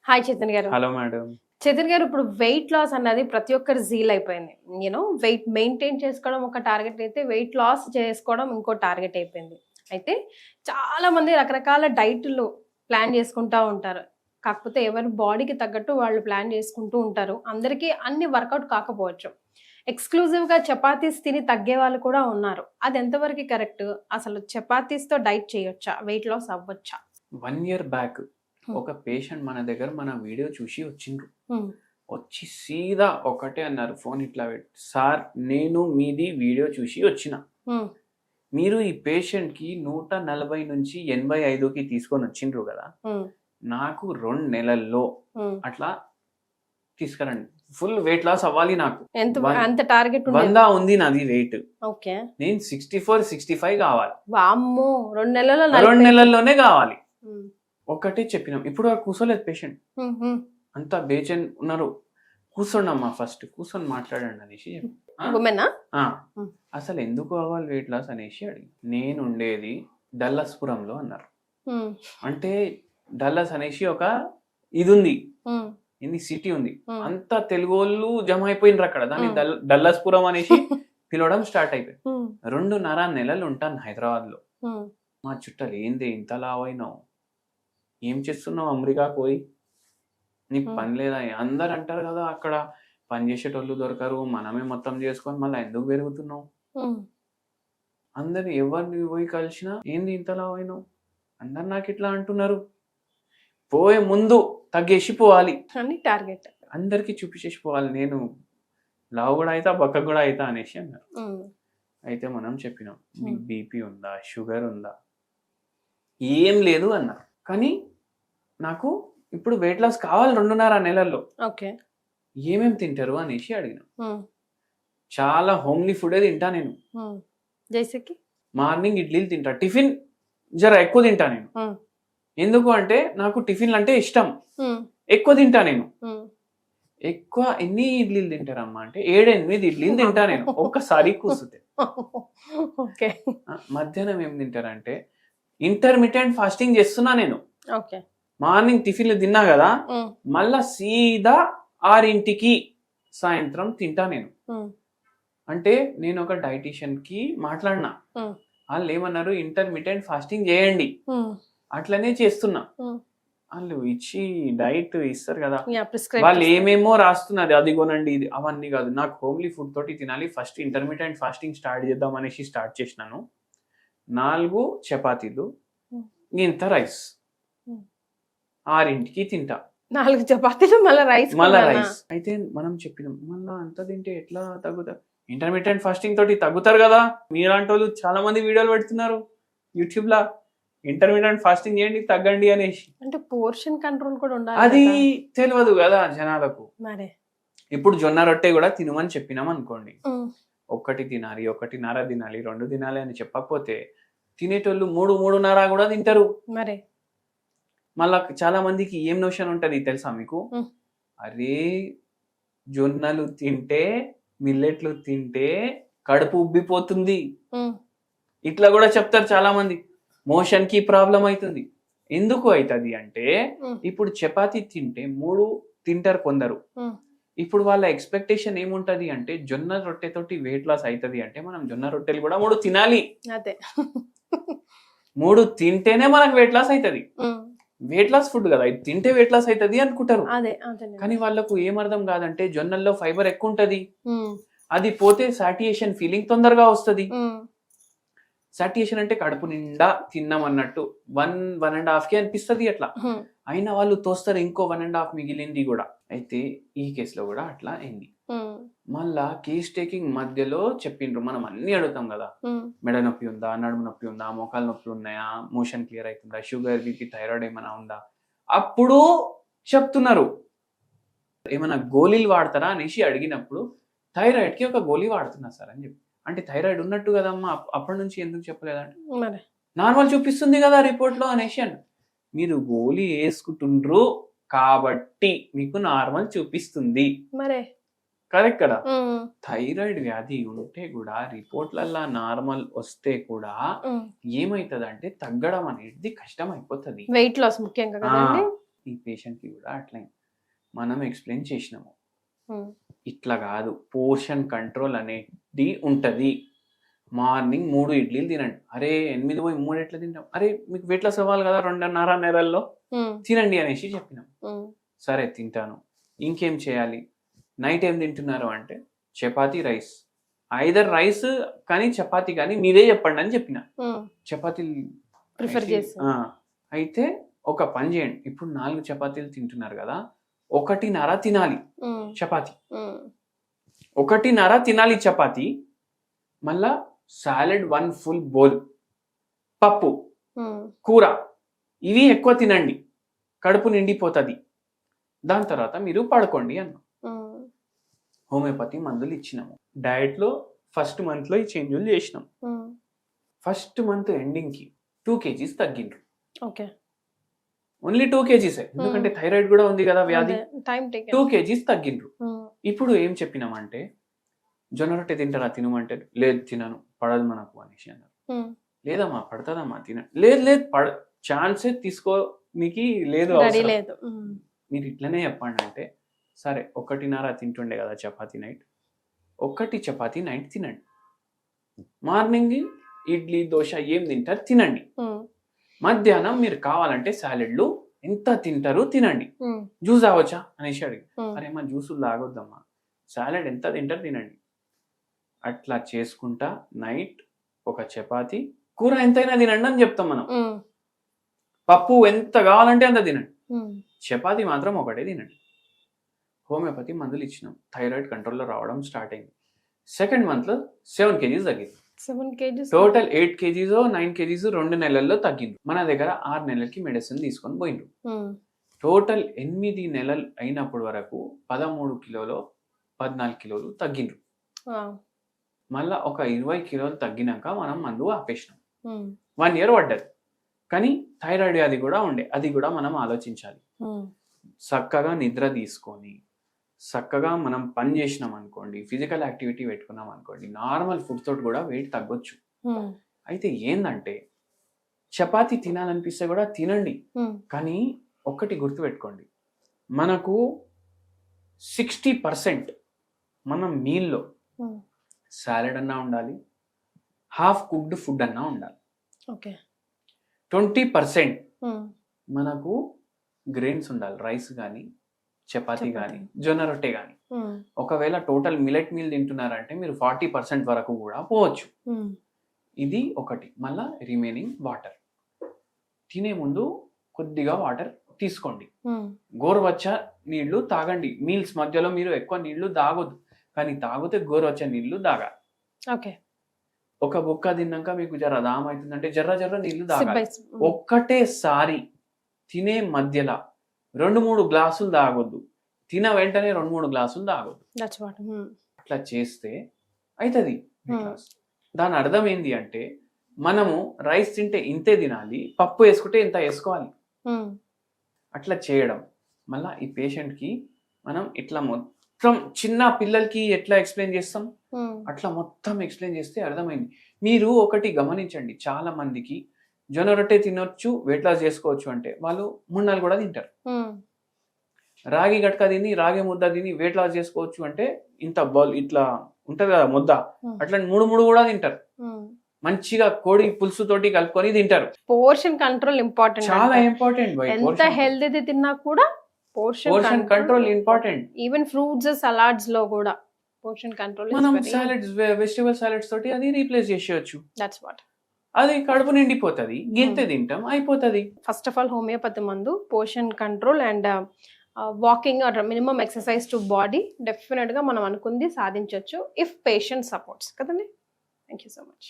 Hi Chaitanya గారు. Hello madam. Chaitanya గారు, ఇప్పుడు వెయిట్ లాస్ అన్నది ప్రతి ఒక్కరి జీల్ అయిపోయింది. వెయిట్ మెయింటైన్ చేసుకోవడం ఒక టార్గెట్ అయితే, వెయిట్ లాస్ చేసుకోవడం ఇంకో టార్గెట్ అయిపోయింది. అయితే చాలా మంది రకరకాల డైట్లు ప్లాన్ చేసుకుంటూ ఉంటారు. కాకపోతే ఎవరి బాడీకి తగ్గట్టు వాళ్ళు ప్లాన్ చేసుకుంటూ ఉంటారు. అందరికీ అన్ని వర్కౌట్ కాకపోవచ్చు. ఎక్స్క్లూజివ్గా చపాతీస్ తిని తగ్గే వాళ్ళు కూడా ఉన్నారు. అది ఎంతవరకు కరెక్ట్? అసలు చపాతీస్తో డైట్ చేయొచ్చా? వెయిట్ లాస్ అవ్వచ్చా? 1 year బ్యాక్ ఒక పేషెంట్ మన దగ్గర మన వీడియో చూసి వచ్చిండ్రు. వచ్చి సీదా ఒకటే అన్నారు, ఫోన్ ఇట్లా పెట్టి, సార్ నేను మీది వీడియో చూసి వచ్చిన, మీరు ఈ పేషెంట్ కి 140 నుంచి 85కి తీసుకొని వచ్చిండ్రు కదా, నాకు 2 నెలల్లో అట్లా తీసుకురండి, ఫుల్ వెయిట్ లాస్ అవ్వాలి, నాకు ఎంత టార్గెట్ 100 ఉంది నాది వెయిట్, ఓకే నేను 64-65 కావాలి, వామ్మో 2 నెలల్లోనే కావాలి. ఒక్కటే చెప్పినాం. ఇప్పుడు కూర్చోలేదు పేషెంట్, అంతా బేచన్ ఉన్నారు. కూర్చోండమ్మా, ఫస్ట్ కూర్చొని మాట్లాడండి అనేసి అసలు ఎందుకు అవ్వాలి వెయిట్ లాస్ అనేసి అడిగి, నేను ఉండేది డల్లస్పురంలో అన్నారు. అంటే డల్లస్ అనేసి ఒక ఇది ఉంది, ఇది సిటీ ఉంది, అంతా తెలుగు వాళ్ళు జమ అయిపోయినరు అక్కడ, దాన్ని డల్లస్పురం అనేసి పిలవడం స్టార్ట్ అయిపోయింది. 2.5 నెలలు ఉంటాను హైదరాబాద్ లో. మా చుట్టాలు, ఏంది ఇంత లావైనావు, ఏం చేస్తున్నావు అమెరికా పోయి, నీకు పని లేదా, అందరు అంటారు కదా అక్కడ పని చేసేటోళ్ళు దొరకరు, మనమే మొత్తం చేసుకొని మళ్ళీ ఎందుకు పెరుగుతున్నావు, అందరు ఎవరిని పోయి కలిసినా ఏంది ఇంత లావైనావు, అందరు నాకు ఇట్లా అంటున్నారు, పోయే ముందు తగ్గేసి పోవాలి అని టార్గెట్, అందరికి చూపించేసి పోవాలి, నేను లావు కూడా అవుతా బక్క కూడా అవుతా అనేసి అన్నారు. అయితే మనం చెప్పినాం, మీకు బీపీ ఉందా, షుగర్ ఉందా, ఏం లేదు అన్నారు. కానీ నాకు ఇప్పుడు వెయిట్ లాస్ కావాలి 2.5 నెలల్లో, ఏమేమి తింటారు అనేసి అడిగినాం. చాలా హోమ్లీ ఫుడే తింటా నేను, మార్నింగ్ ఇడ్లీలు తింటా, టిఫిన్ జర ఎక్కువ తింటా నేను, ఎందుకు అంటే నాకు టిఫిన్లు అంటే ఇష్టం, ఎక్కువ తింటా నేను. ఎక్కువ ఎన్ని ఇడ్లీలు తింటారమ్మా అంటే 7-8 ఇడ్లీలు తింటా నేను ఒక్కసారి కూర్చుంటే. మధ్యాహ్నం ఏం తింటారంటే ఇంటర్మీడియట్ ఫాస్టింగ్ చేస్తున్నా నేను. మార్నింగ్ టిఫిన్లు తిన్నా కదా, మళ్ళా సీదా 6ంటికి సాయంత్రం తింటా నేను. అంటే నేను ఒక డైటీషియన్ కి మాట్లాడినా, వాళ్ళు ఏమన్నారు, ఇంటర్మీడియట్ ఫాస్టింగ్ చేయండి, అట్లనే చేస్తున్నా. వాళ్ళు ఇచ్చి డైట్ ఇస్తారు కదా, వాళ్ళు ఏమేమో రాస్తున్నది, అది కొనండి ఇది అవన్నీ కాదు, నాకు హోమ్లీ ఫుడ్ తోటి తినాలి, ఫస్ట్ ఇంటర్మీడియట్ ఫాస్టింగ్ స్టార్ట్ చేద్దాం అనేసి స్టార్ట్ చేసినాను. 4 చపాతీలు, ఇంత రైస్, 6ంటికి తింటా, 4 చపాతీలు మళ్ళీ రైస్. అయితే మనం చెప్పినాం, మళ్ళా అంత తింటే ఎట్లా తగ్గుతారు, ఇంటర్మీడియట్ ఫాస్టింగ్ తోటి తగ్గుతారు కదా, మీలాంటి వాళ్ళు చాలా మంది వీడియోలు పెడుతున్నారు యూట్యూబ్ లా, ఇంటర్మీడియట్ ఫాస్టింగ్ చేయండి తగ్గండి అనేసి. అంటే పోర్షన్ కంట్రోల్ కూడా ఉండాలి, అది తెలియదు కదా జనాలకు. ఇప్పుడు జొన్న రొట్టె కూడా తినమని చెప్పినాం అనుకోండి, 1 తినాలి, 1.5 తినాలి, 2 తినాలి అని చెప్పకపోతే తినేటోళ్ళు 3-3.5 కూడా తింటారు. మళ్ళా చాలా మందికి ఏం నోషన్ ఉంటది తెలుసా మీకు, అరే జొన్నలు తింటే, మిల్లెట్లు తింటే కడుపు ఉబ్బిపోతుంది, ఇట్లా కూడా చెప్తారు చాలా మంది. మోషన్ కి ప్రాబ్లం అవుతుంది. ఎందుకు అవుతుంది అంటే, ఇప్పుడు చపాతీ తింటే 3 తింటారు కొందరు. ఇప్పుడు వాళ్ళ ఎక్స్పెక్టేషన్ ఏముంటది అంటే, జొన్న రొట్టెతోటి వెయిట్ లాస్ అవుతుంది అంటే మనం జొన్న రొట్టెలు కూడా 3 తినాలి, 3 తింటేనే మనకు వెయిట్ లాస్ అవుతుంది. వెయిట్ లాస్ ఫుడ్ కదా, ఇది తింటే వెయిట్ లాస్ అవుతుంది అనుకుంటారు. కానీ వాళ్ళకు ఏమర్థం కాదంటే, జొన్నల్లో ఫైబర్ ఎక్కువ ఉంటది, అది పోతే సాటియేషన్ ఫీలింగ్ తొందరగా వస్తుంది. సాటియేషన్ అంటే కడుపు నిండా తిన్నాం అన్నట్టు 1-1.5కి అనిపిస్తుంది అట్లా. అయినా వాళ్ళు తోస్తారు ఇంకో 1.5 మిగిలింది కూడా. అయితే ఈ కేసులో కూడా అట్లా అయింది. మళ్ళా కేస్ టేకింగ్ మధ్యలో చెప్పిండ్రు, మనం అన్ని అడుగుతాం కదా, మెడ నొప్పి ఉందా, నడుము నొప్పి ఉందా, మోకాలు నొప్పి ఉన్నాయా, మోషన్ క్లియర్ అవుతుందా, షుగర్ బీపీ థైరాయిడ్ ఏమైనా ఉందా, అప్పుడు చెప్తున్నారు. ఏమైనా గోళీలు వాడతారా అనేసి అడిగినప్పుడు, థైరాయిడ్ కి ఒక గోళీ వాడుతున్నా సార్ అని చెప్పి. అంటే థైరాయిడ్ ఉన్నట్టు కదమ్మా, అప్పటి నుంచి ఎందుకు చెప్పలేదంటే, నార్మల్ చూపిస్తుంది కదా రిపోర్ట్ లో అనేసి అన్న. మీరు గోళీ వేసుకుంటుండ్రు కాబట్టి మీకు నార్మల్ చూపిస్తుంది, కరెక్ట్ కదా. థైరాయిడ్ వ్యాధి ఉంటే కూడా రిపోర్ట్లల్లా నార్మల్ వస్తే కూడా ఏమైతుంది అంటే, తగ్గడం అనేది కష్టం అయిపోతుంది. వెయిట్ లాస్ ముఖ్యంగా ఈ పేషెంట్కి కూడా అట్లయింది. మనం ఎక్స్ప్లెయిన్ చేసినాము, ఇట్లా కాదు, పోర్షన్ కంట్రోల్ అనేది ఉంటుంది. మార్నింగ్ 3 ఇడ్లీలు తినండి. అరే 8 పోయి 3 ఎట్లా తింటాం? అరే మీకు వెయిట్ లాస్ అవ్వాలి కదా 2.5 నెలల్లో, తినండి అనేసి చెప్పినాం. సరే తింటాను. ఇంకేం చేయాలి? నైట్ ఏం తింటున్నారు అంటే చపాతీ రైస్, ఐదర్ రైస్ కానీ చపాతీ కానీ మీరే చెప్పండి అని చెప్పిన. చపాతీ ప్రిఫర్ చేసి అయితే ఒక పని చేయండి, ఇప్పుడు 4 చపాతీలు తింటున్నారు కదా, 1.5 తినాలి చపాతీ, 1.5 తినాలి చపాతీ. మళ్ళా సాలెడ్ 1 ఫుల్ బౌల్, పప్పు, కూర, ఇవి ఎక్కువ తినండి, కడుపు నిండిపోతుంది. దాని తర్వాత మీరు పడుకోండి అన్నాం. హోమియోపతి మందులు ఇచ్చినాము. డయట్లో ఫస్ట్ మంత్లో ఈ చేంజ్లు చేసినాం. ఫస్ట్ మంత్ ఎండింగ్కి 2 kgs తగ్గిండ్రు. ఓన్లీ 2 kgs, ఎందుకంటే థైరాయిడ్ కూడా ఉంది కదా వ్యాధి. 2 kgs తగ్గిండ్రు. ఇప్పుడు ఏం చెప్పినామంటే జొన్న రొట్టె తింటారా తినమంటే, లేదు తినను, పడదు మనకు అనేసి అన్నారు. లేదమ్మా పడుతుందమ్మా తినండి. లేదు ఛాన్సే తీసుకో మీకు లేదు, మీరు ఇట్లనే చెప్పండి అంటే సరే 1.5 తింటుండే కదా చపాతీ నైట్, 1 చపాతీ నైట్ తినండి. మార్నింగ్ ఇడ్లీ దోశ ఏం తింటారు తినండి. మధ్యాహ్నం మీరు కావాలంటే సాలెడ్లు ఎంత తింటారు తినండి. జ్యూస్ తాగొచ్చా అనేసి అడిగి, అరే మా జ్యూసులు తాగొద్దమ్మా, సాలెడ్ ఎంత తింటారు తినండి. అట్లా చేసుకుంటా నైట్ 1 చపాతీ, కూర ఎంతైనా తినండి అని చెప్తాం మనం. పప్పు ఎంత కావాలంటే అంత తినండి, చపాతీ మాత్రం ఒకటే తినండి. హోమియోపతి మందులు ఇచ్చినాం. థైరాయిడ్ కంట్రోల్లో రావడం స్టార్ట్ అయింది. సెకండ్ మంత్లో 7 kgs తగ్గింది. టోటల్ 8 kgs 9 kgs 2 నెలల్లో తగ్గింది. మన దగ్గర 6 నెలలకి మెడిసిన్ తీసుకొని పోయిండ్రు. టోటల్ 8 నెలలు అయినప్పటి వరకు 13 కిలోలు 14 కిలోలు తగ్గిండ్రు. మళ్ళా ఒక 20 కిలోలు తగ్గినాక మనం మందు ఆపేసినాం. 1 year పడ్డది. కానీ థైరాయిడ్ వ్యాధి కూడా ఉండే, అది కూడా మనం ఆలోచించాలి. చక్కగా నిద్ర తీసుకొని చక్కగా మనం పని చేసినాం అనుకోండి, ఫిజికల్ యాక్టివిటీ పెట్టుకున్నాం అనుకోండి, నార్మల్ ఫుడ్ తోటి కూడా వెయిట్ తగ్గొచ్చు. అయితే ఏందంటే చపాతీ తినాలనిపిస్తే కూడా తినండి, కానీ ఒక్కటి గుర్తుపెట్టుకోండి, మనకు 60% మన మీల్లో సాలెడ్ అన్నా ఉండాలి, హాఫ్ కుక్డ్ ఫుడ్ అన్నా ఉండాలి. 20% మనకు గ్రెయిన్స్ ఉండాలి, రైస్ కానీ చపాతీ కానీ జొన్న రొట్టె కానీ. ఒకవేళ టోటల్ మిలెట్ మీల్ తింటున్నారంటే మీరు 40% వరకు కూడా పోవచ్చు. ఇది ఒకటి. మళ్ళా రిమైనింగ్ వాటర్, తినే ముందు కొద్దిగా వాటర్ తీసుకోండి, గోరువెచ్చ నీళ్లు తాగండి. మీల్స్ మధ్యలో మీరు ఎక్కువ నీళ్లు తాగొద్దు, కానీ తాగితే గోరువెచ్చ నీళ్లు తాగాలి. ఒక బుక్క తిన్నాక మీకు జర దాహం అవుతుందంటే జర్ర నీళ్లు తాగాలి. ఒక్కటేసారి తినే మధ్యలో 2-3 గ్లాసులు తాగొద్దు, తిన వెంటనే 2-3 గ్లాసులు తాగొద్దు. అట్లా చేస్తే అవుతుంది. దాని అర్థం ఏంటి అంటే మనము రైస్ తింటే ఇంతే తినాలి, పప్పు వేసుకుంటే ఇంత వేసుకోవాలి. అట్లా చేయడం మళ్ళీ ఈ పేషెంట్కి మనం ఇట్లా మొత్తం చిన్న పిల్లలకి ఎట్లా ఎక్స్ప్లెయిన్ చేస్తాం అట్లా మొత్తం ఎక్స్ప్లెయిన్ చేస్తే అర్థమైంది. మీరు ఒకటి గమనించండి, చాలా మందికి జొన్న రొట్టె తినొచ్చు వెయిట్ లాస్ చేసుకోవచ్చు అంటే వాళ్ళు 3-4 కూడా తింటారు. రాగి గట్క తిని రాగి ముద్ద తిని వెయిట్ లాస్ చేసుకోవచ్చు అంటే ఇంత బౌల్ ఇట్లా ఉంటది కదా ముద్ద, అట్లా 3 కూడా తింటారు. మంచిగా కోడి పులుసు తోటి కలుపుకొని తింటారు. పోర్షన్ కంట్రోల్ ఇంపార్టెంట్, చాలా ఇంపార్టెంట్. ఎంత హెల్తీ తిన్నా కూడా portion control important. Even fruits salads లో కూడా పోర్షన్ కంట్రోల్. మనం సాలడ్స్ వెజిటబుల్ సాలడ్స్ తోటి అది రీప్లేస్ చేసేయచ్చు. That's what. అది కడుపు నిండిపోతుంది, గింతే తింటాం అయిపోతుంది. ఫస్ట్ ఆఫ్ ఆల్ హోమియోపతి మందు portion control and walking are minimum exercise to body definite గా మనం అనుకుంది సాధించవచ్చు ఇఫ్ పేషెంట్ సపోర్ట్స్ కదండి. Thank you so much.